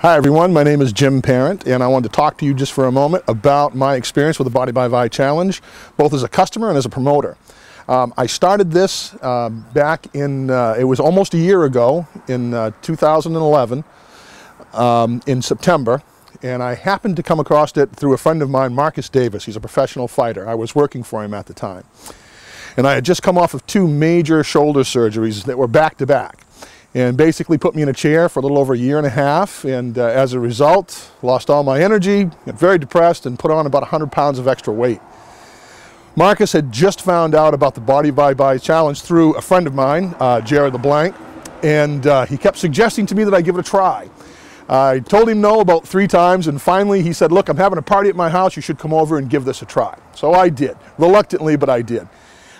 Hi everyone, my name is Jim Parent and I wanted to talk to you just for a moment about my experience with the Body by Vi Challenge, both as a customer and as a promoter. I started this back in, it was almost a year ago, in 2011, in September, and I happened to come across it through a friend of mine, Marcus Davis. He's a professional fighter. I was working for him at the time. And I had just come off of 2 major shoulder surgeries that were back to back. And basically put me in a chair for a little over a year and a half, and as a result, lost all my energy, got very depressed, and put on about 100 pounds of extra weight. Marcus had just found out about the Body by Vi Challenge through a friend of mine, Jared LeBlanc, and he kept suggesting to me that I give it a try. I told him no about 3 times, and finally he said, "Look, I'm having a party at my house, you should come over and give this a try." So I did, reluctantly, but I did.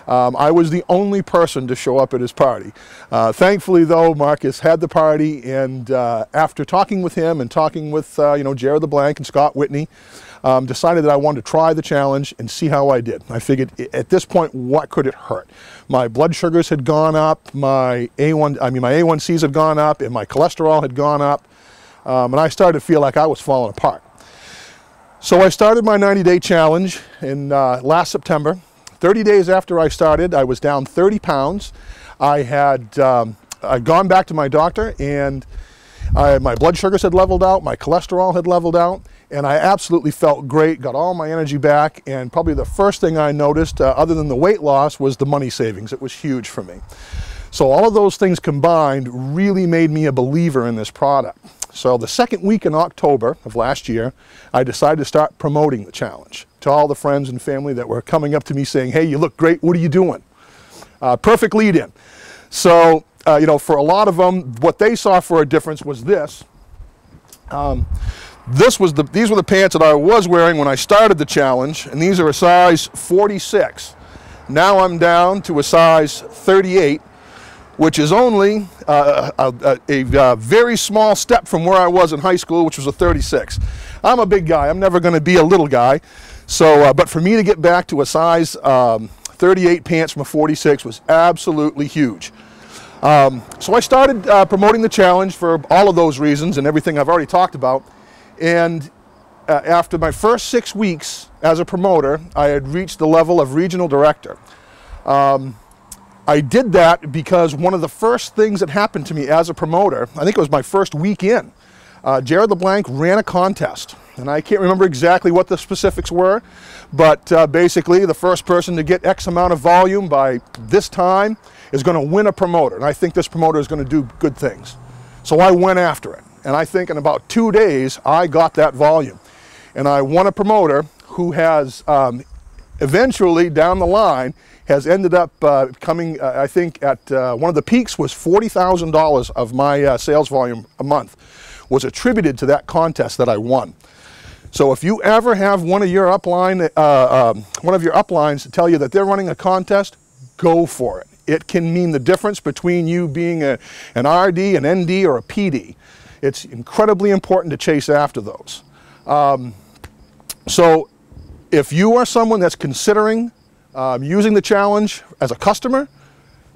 I was the only person to show up at his party. Thankfully though, Marcus had the party, and after talking with him and talking with Jared LeBlanc and Scott Whitney, decided that I wanted to try the challenge and see how I did. I figured at this point, what could it hurt? My blood sugars had gone up, my A1Cs had gone up, and my cholesterol had gone up, and I started to feel like I was falling apart. So I started my 90-day challenge in last September. 30 days after I started, I was down 30 pounds. I'd gone back to my doctor, and my blood sugars had leveled out, my cholesterol had leveled out, and I absolutely felt great, got all my energy back, and probably the first thing I noticed, other than the weight loss, was the money savings. It was huge for me. So all of those things combined really made me a believer in this product. So the second week in October of last year, I decided to start promoting the challenge to all the friends and family that were coming up to me saying, "Hey, you look great, what are you doing?" Perfect lead in. So, for a lot of them, what they saw for a difference was this. These were the pants that I was wearing when I started the challenge, and these are a size 46. Now I'm down to a size 38, which is only a very small step from where I was in high school, which was a 36. I'm a big guy. I'm never going to be a little guy. So, but for me to get back to a size 38 pants from a 46 was absolutely huge. So I started promoting the challenge for all of those reasons and everything I've already talked about. And after my first 6 weeks as a promoter, I had reached the level of regional director. I did that because one of the first things that happened to me as a promoter, I think it was my first week in, Jared LeBlanc ran a contest. And I can't remember exactly what the specifics were, but basically the first person to get X amount of volume by this time is going to win a promoter. And I think this promoter is going to do good things. So I went after it. And I think in about 2 days, I got that volume. And I won a promoter who has eventually, down the line, has ended up coming, I think at one of the peaks was $40,000 of my sales volume a month was attributed to that contest that I won. So if you ever have one of your uplines tell you that they're running a contest, go for it. It can mean the difference between you being an RD, an ND, or a PD. It's incredibly important to chase after those. So if you are someone that's considering using the challenge as a customer,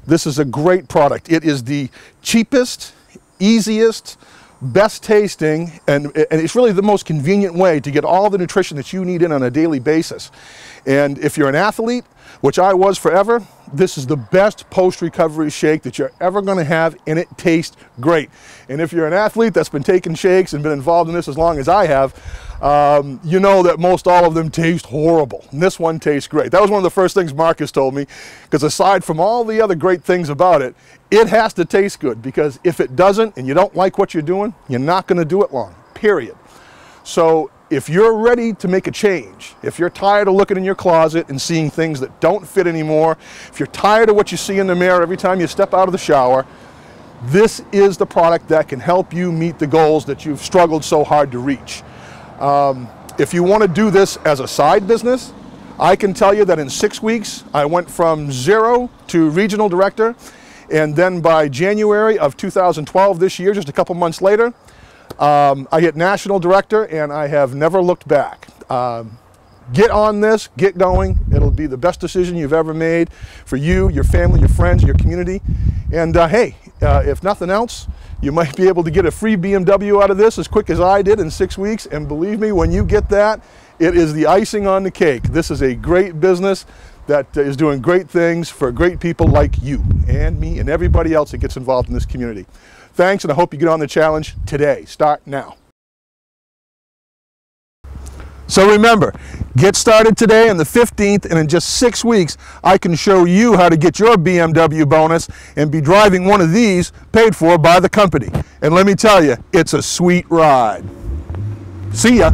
this is a great product. It is the cheapest, easiest, best tasting, and it's really the most convenient way to get all the nutrition that you need in on a daily basis. And if you're an athlete, which I was forever, this is the best post-recovery shake that you're ever going to have, and it tastes great. And if you're an athlete that's been taking shakes and been involved in this as long as I have, you know that most all of them taste horrible. And this one tastes great. That was one of the first things Marcus told me, because aside from all the other great things about it, it has to taste good, because if it doesn't and you don't like what you're doing, you're not going to do it long, period. So if you're ready to make a change, if you're tired of looking in your closet and seeing things that don't fit anymore, if you're tired of what you see in the mirror every time you step out of the shower, this is the product that can help you meet the goals that you've struggled so hard to reach. If you want to do this as a side business, I can tell you that in 6 weeks, I went from 0 to regional director, and then by January of 2012, this year, just a couple months later, I hit national director, and I have never looked back. Get on this, get going. It'll be the best decision you've ever made for you, your family, your friends, your community. And hey, if nothing else, You might be able to get a free BMW out of this as quick as I did in 6 weeks, and believe me, when you get that, it is the icing on the cake. This is a great business that is doing great things for great people like you and me and everybody else that gets involved in this community. Thanks, and I hope you get on the challenge today. Start now. So remember, get started today on the 15th, and in just 6 weeks, I can show you how to get your BMW bonus and be driving one of these paid for by the company. And let me tell you, it's a sweet ride. See ya.